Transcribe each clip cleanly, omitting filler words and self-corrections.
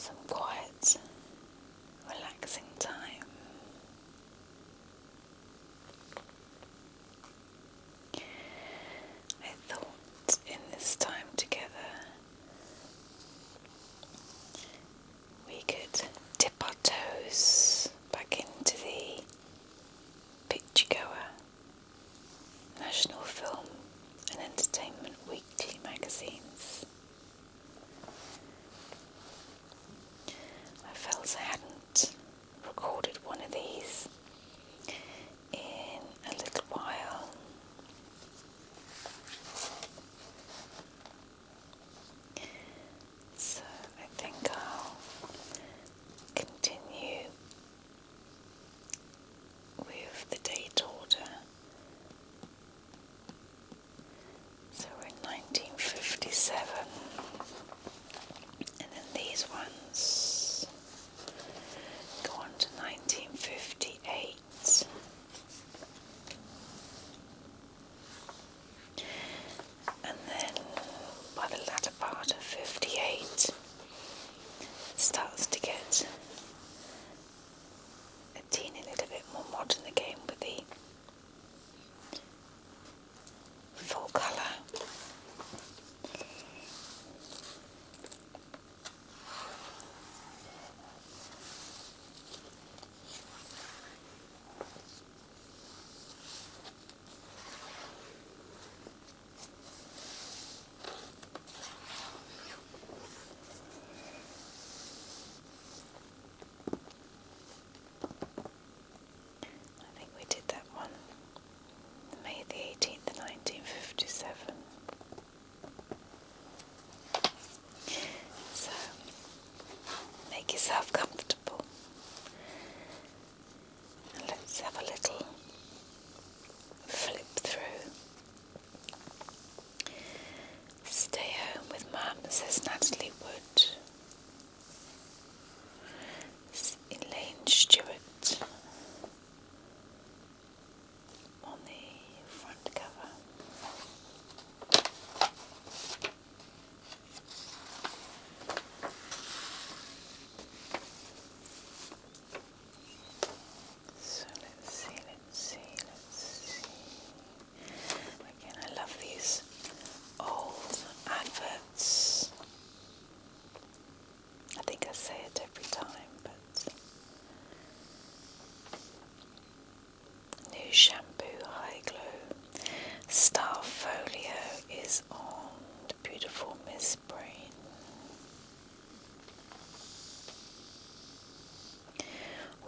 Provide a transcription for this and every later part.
some quiet, relaxing time. I thought in this time together we could dip our toes back into the Picturegoer, National Film and Entertainment Weekly magazines. I felt I hadn't recorded one of these in a little while. So I think I'll continue with the date order. So we're in 1957, and then these ones go on to 1958. And then by the latter part of 58, it starts to get a teeny little bit more modern again with the full colour. I think we did that one May the 18th, 1957. So, make yourself comfortable and let's have a little flip through. Stay Home with Mum, says Natalie Wood. Elaine Stewart on the front cover. So let's see. Again, I love these old adverts. I think I say it every time, but new shampoo, High Glow, Star Folio is on the beautiful Miss Brain.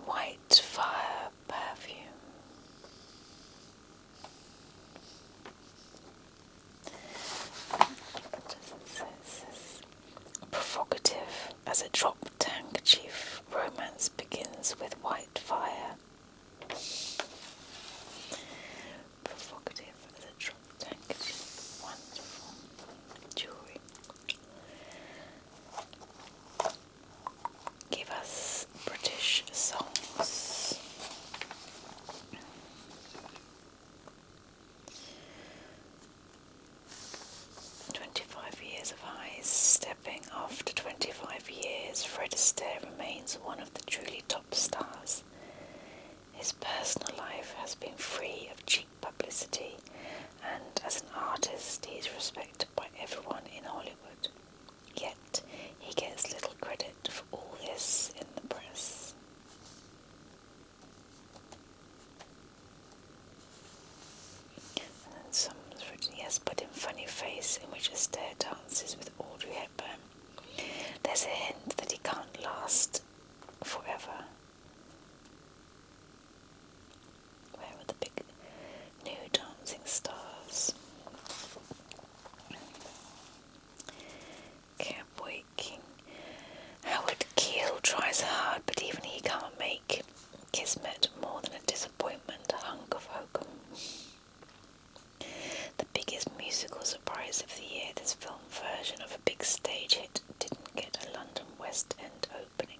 White Fire perfume. What does it say? It says, provocative as a dropped handkerchief, romance begins with white fire. Provocative as a dropped handkerchief. Wonderful jewellery. Give us British songs. 25 years of Eyes. Stepping after 25 years, Fred Astaire remains one of the truly top stars. His personal life has been free of cheap publicity, and as an artist he is respected by everyone in Hollywood. Yet he gets little credit for all this in the press. And then someone's written, yes, but in Funny Face, in which Astaire dances with Audrey Hepburn, there's a hint that he can't last forever. Where are the big new dancing stars? Cowboy King. Howard Keel tries hard, but even he can't make Kismet more than a disappointment, a hunk of hokum. The biggest musical surprise of the year, this film version of a big stage hit didn't get a London West End opening.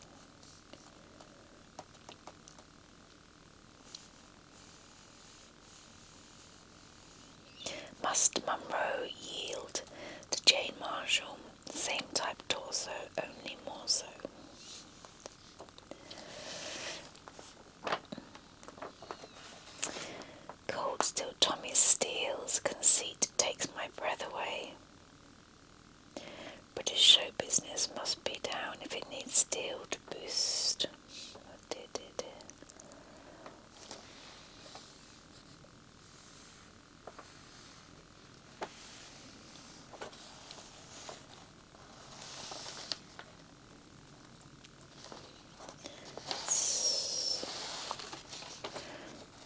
Must Munro yield to Jane Marshall? Same type torso, only more so. business must be down if it needs steel to boost. Oh dear, dear, dear.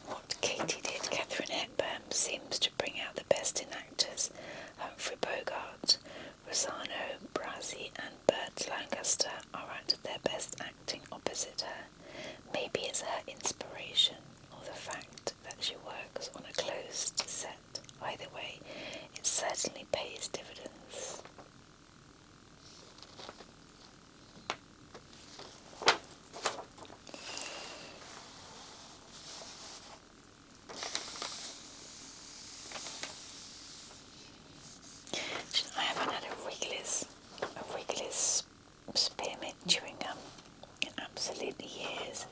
What Katie did, Catherine Hepburn, seems to bring out the best in actors. Humphrey Bogart, Rossano Brazzi and Burt Lancaster are at their best acting opposite her. Maybe it's her inspiration, or the fact that she works on a closed set. Either way, it certainly pays dividends. I haven't had a Wrigley's spearmint chewing gum in absolutely years.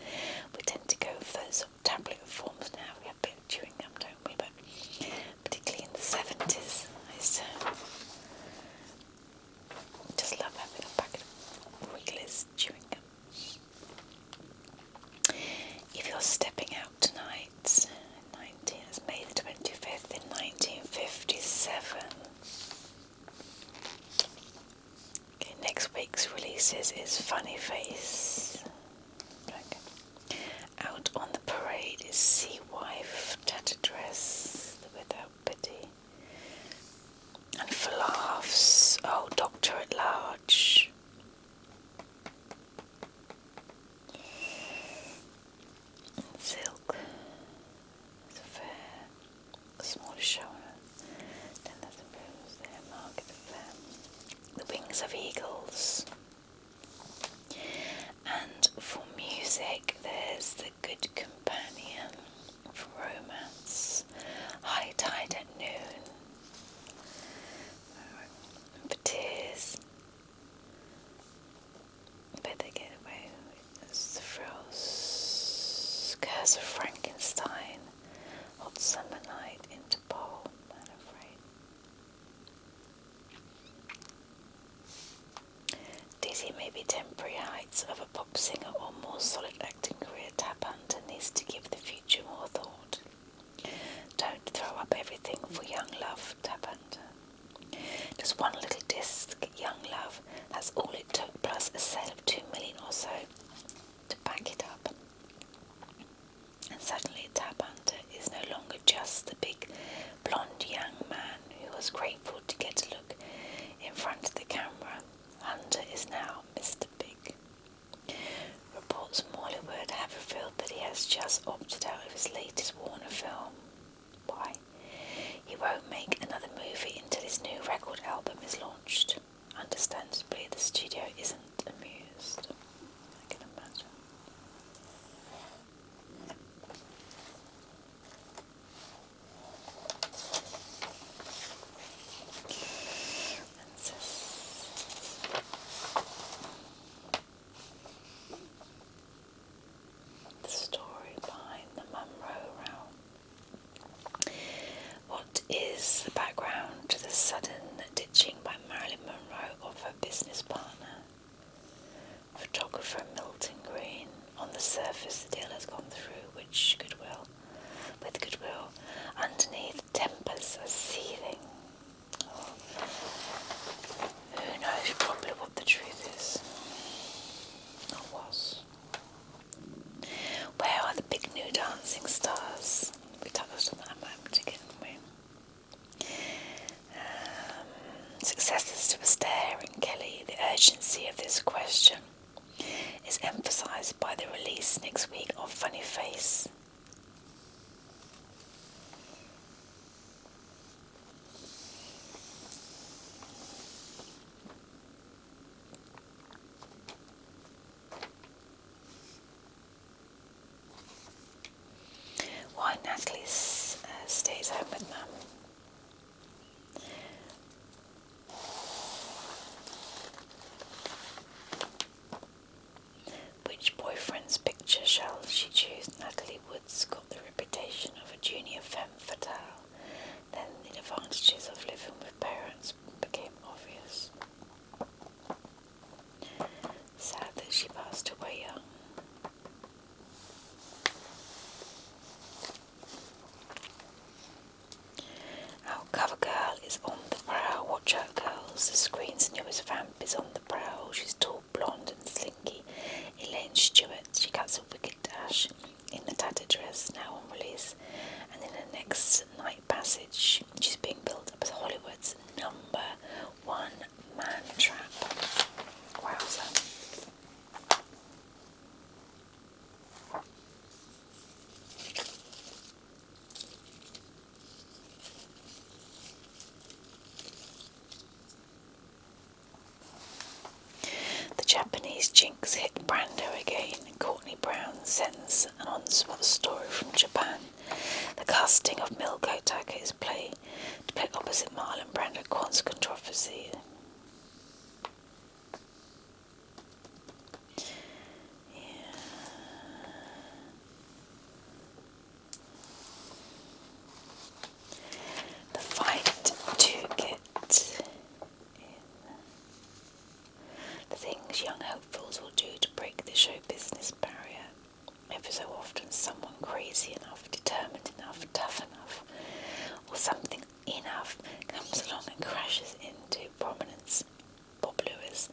We tend to go for those sort of tablet forms now. We have a bit of chewing gum, don't we? But particularly in the 70's, I used to just love having a packet of Wrigley's chewing gum. If you're stepping out tonight, it's May the 25th in 1957. Okay, next week's releases is Funny Face. Out on the Parade is Sea Wife, Tattered Dress, The Without Pity. And for laughs, oh, Doctor at Large. Silk. It's a fair, smaller show. Then there's a rose there, Market of them. The Wings of Eagles. And for music, there's The Good Companion. For romance, High Tide at Noon. For tears, but they get away with the frills. Curse of Frankenstein. Hot Summer Night. Interpol. Man Afraid. Dizzy may be temporary heights of a pop singer or more solid acting career. Tap Hunter needs to give the future more thought. Don't throw up everything for Young Love. Tap Hunter. Just one little disc, Young Love. That's all it took, plus a sale of 2 million or so to back it up. And suddenly Tap Hunter is no longer just the big blonde young man who was grateful to get a look in front of the camera. Hunter is now Mr. Big. Reports from Hollywood have revealed that he has just opted out of his latest Warner film. Why? He won't make another movie until his new record album is launched. Understandably, the studio isn't amused. I can imagine. The story behind the Monroe row. What is the background to the sudden ditching by Marilyn Monroe of her business partner? Photographer Milton Green. On the surface, the deal has gone through, with goodwill. Underneath, tempers are seething. Oh. Who knows probably what the truth is? Or was? Where are the big new dancing stars? We touched on that a moment ago, didn't we? Successors to Astaire and Kelly. The urgency of this question is emphasised by the release next week of Funny Face. Why Natalie stays home with Mum. Which boyfriend's picture shall she choose? Natalie Wood's got the reputation of a junior femme fatale. Then the advantages of living with parents became obvious. still very young. Our cover girl is on the prowl. Watch out, girls. The screen's newest vamp is on the prowl. She's tall, blonde and slinky. Elaine Stewart. She cuts a wicked dash in the tattered dress, now on release. And in the next night passage, she's being built up as Hollywood's #1 man trap. Wowza. The Japanese jinx hit Brando again. Courtney Brown sends an on-the-spot story from Japan. The casting of Milko Taka is to play opposite Marlon Brando caused controversy. The fight to get in. The things young hopefuls will do to break the show business barrier. Ever so often someone crazy enough, determined enough, tough enough, or something enough comes along and crashes into prominence. Bob Lewis,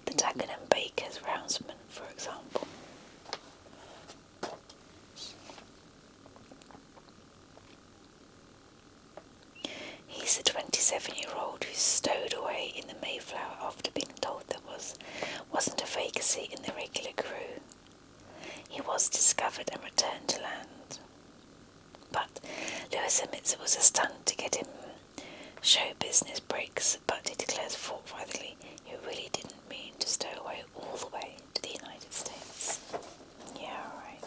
the Dagenham Baker's roundsman, for example. He's the 27-year-old who's stowed away in the Mayflower after being told there wasn't a vacancy in the regular crew. He was discovered and returned to land. But Lewis admits it was a stunt to get him show business breaks, but he declares forthrightly he really didn't mean to stow away all the way to the United States. Yeah, right.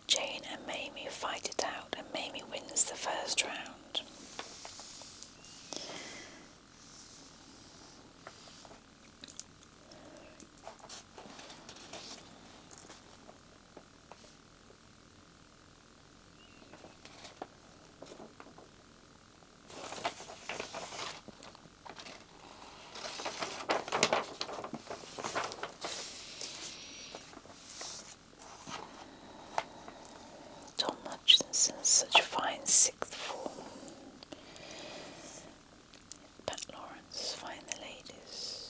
Jane and Mamie fight it out, and Mamie wins the first round. Such fine sixth form. Pat Lawrence, find the ladies.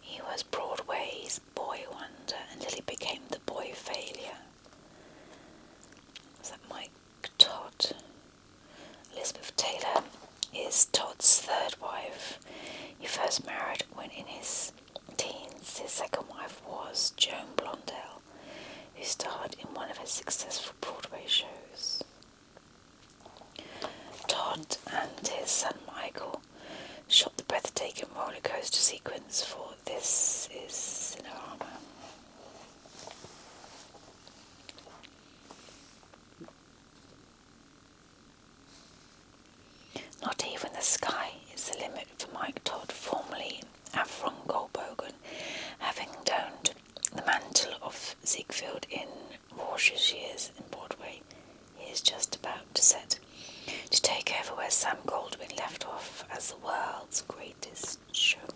He was Broadway's boy wonder until he became the boy failure. Was that Mike Todd? Elizabeth Taylor is Todd's third wife. He first married when in his teens. His second wife was Joan Blondell, who starred in one of his successful Broadway shows. Todd and his son Michael shot the breathtaking roller coaster sequence for This Is Cinerama. Not even the sky is the limit for Mike Todd, formerly Avron Goldbogen, having donned the mantle of Ziegfeld in Rorschach's years in Broadway. He is just about to take over where Sam Goldwyn left off as the world's greatest showman.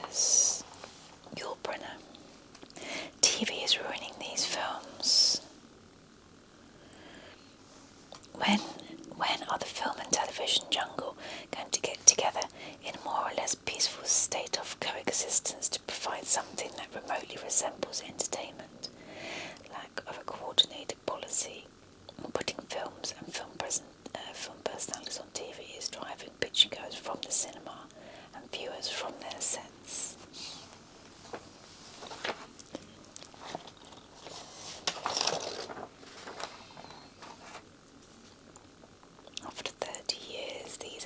There's Yul Brynner. TV is ruining these films. When are the film and television jungle going to get together in a more or less peaceful state of coexistence to provide something that remotely resembles entertainment? Lack of a coordinated policy in putting films and film personalities on TV is driving picturegoers from the cinema and viewers from their sets. After 30 years, these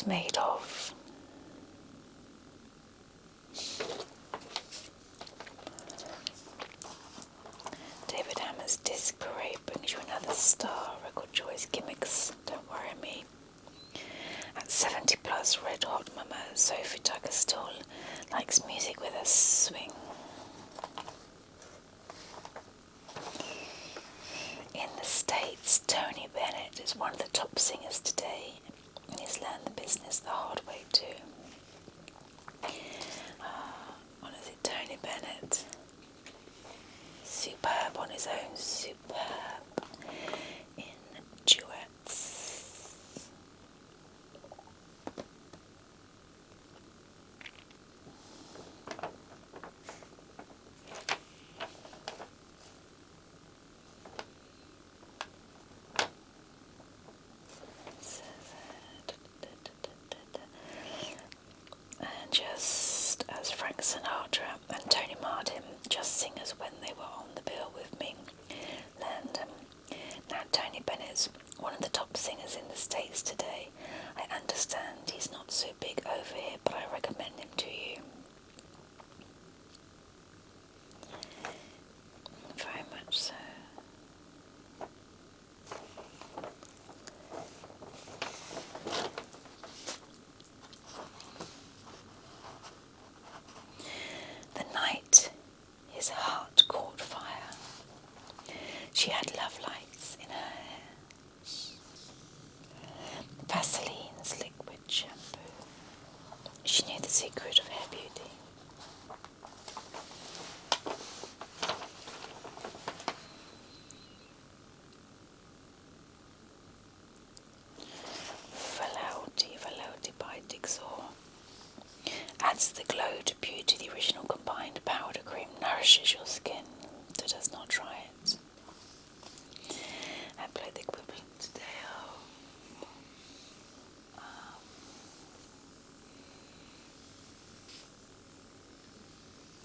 was made of. David Hammer's Disc Parade brings you another star. Record choice gimmicks, don't worry me. At 70 plus, red hot mama Sophie Tucker still likes music with a swing. In the States, Tony Bennett is one of the top singers today, and he's learned the business the hard way too. What is it, Tony Bennett? Superb on his own, superb in duets. And just as Frank Sinatra and Tony Martin, just singers when they were on the bill with me, learned now Tony Bennett's one of the top singers in the States today. I understand he's not so big over here, but I recommend him to you. Very much so. The night his heart caught fire. She had love lights in her hair. Vaseline's liquid shampoo. She knew the secret of hair beauty. Velouti by Dixor. Adds the glow to beauty. The original combined powder cream nourishes your skin. So does not try it. I played the equivalent today.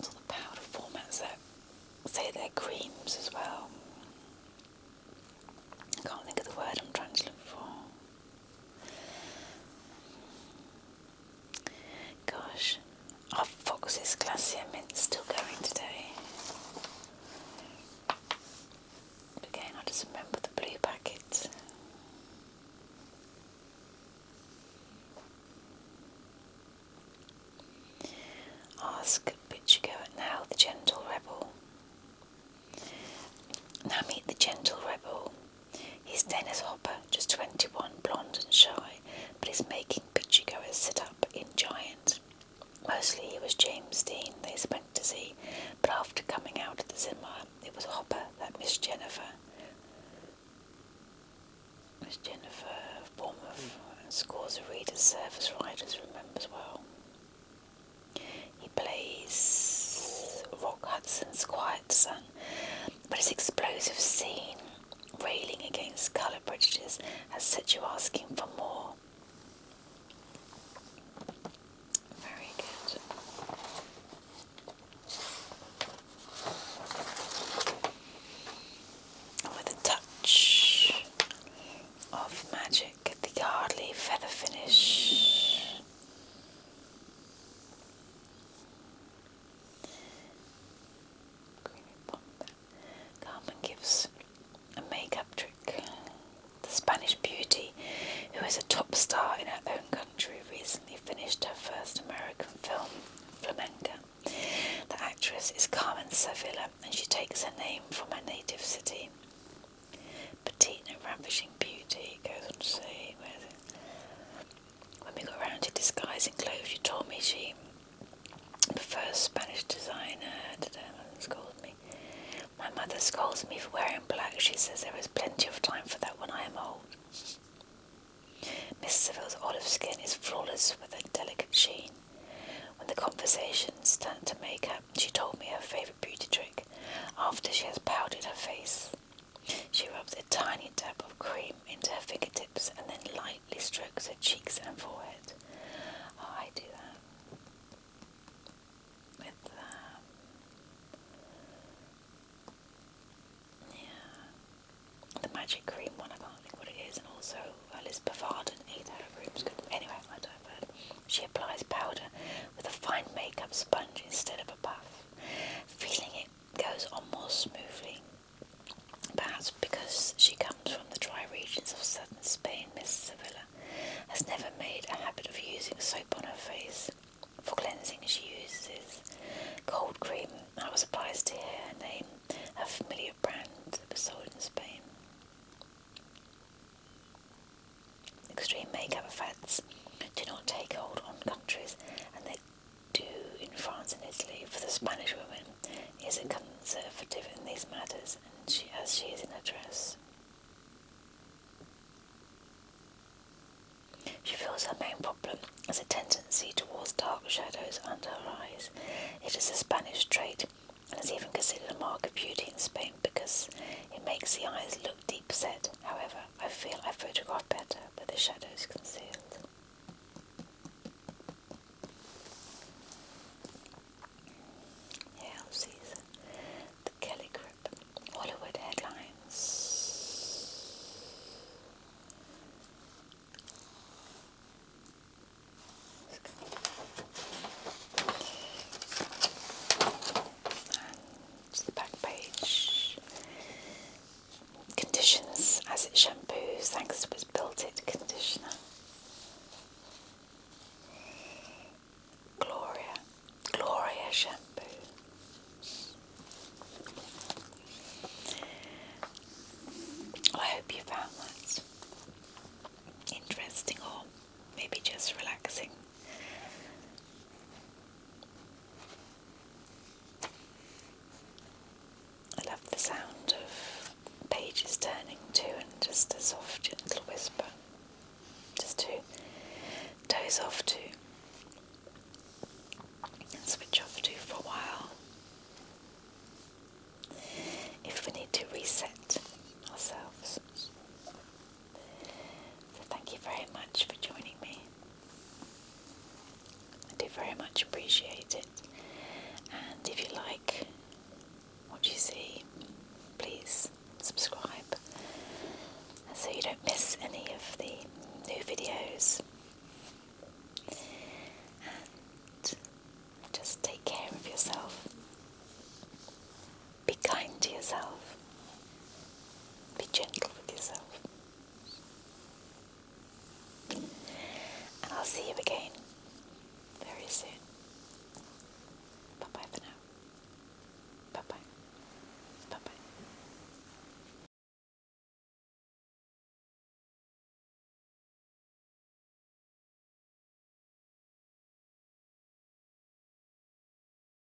So the powder formats that say they're creams as well. I can't think of the word I'm trying to look for. Gosh, our Fox's Glacier Mint's still going today. Again, I just remember the blue packet. Ask Picturegoer now, the gentle rebel. Now meet the gentle rebel. He's Dennis Hopper, just 21, blonde and shy, but he's making Picturegoers sit up in giant. Mostly he was James Dean they went to see, but after coming out of the cinema, it was Hopper that Miss Jennifer, Bournemouth, and scores of readers, service writers remembers well. He plays Rock Hudson's quiet son, but his explosive scene, railing against colour prejudice, has set you asking for more. Very good. With a touch of magic, the Yardley feather finish. Carmen gives a makeup trick. The Spanish beauty, who is a top star in her own country, recently finished her first American film, Flamenca. The actress is Carmen Sevilla, and she takes her name from her native city. Petite and ravishing beauty, goes on to say, where is it? When we got around to disguising clothes, she told me she prefers Spanish designer. Scolds me. My mother scolds me for wearing black. She says there is plenty of time for that when I am old. Miss Sevilla's olive skin is flawless with a delicate sheen. When the conversations turned to makeup, she told me her favourite beauty trick. After she has powdered her face, she rubs a tiny dab of cream into her fingertips and then lightly strokes her cheeks and forehead. Oh, I do that with the magic cream one. I can't think what it is, and also Elizabeth Arden, 8 hour cream's good. Anyway, I don't. a familiar brand that was sold in Spain. Extreme makeup fads do not take hold on countries, and they do in France and Italy. For the Spanish woman is a conservative in these matters, and she is in a dress. She feels her main problem is a tendency towards dark shadows under her eyes. It is a Spanish trait, and is even considered a mark of beauty in Spain because it makes the eyes look deep set. However, I feel I photograph better with the shadows concealed. Yeah, I'll see the Kelly Grip Hollywood headlines. The back page. Conditions as it shampoos thanks to its built-in conditioner. Gloria shampoo. Well, I hope you found that interesting or maybe just relaxing. I love the sound of pages turning too, and just a soft gentle whisper, just to doze off to and switch off to for a while if we need to reset ourselves. So thank you very much for joining me. I do very much appreciate it, and if you like what you see, please subscribe so you don't miss any of the new videos. And just take care of yourself. Be kind to yourself.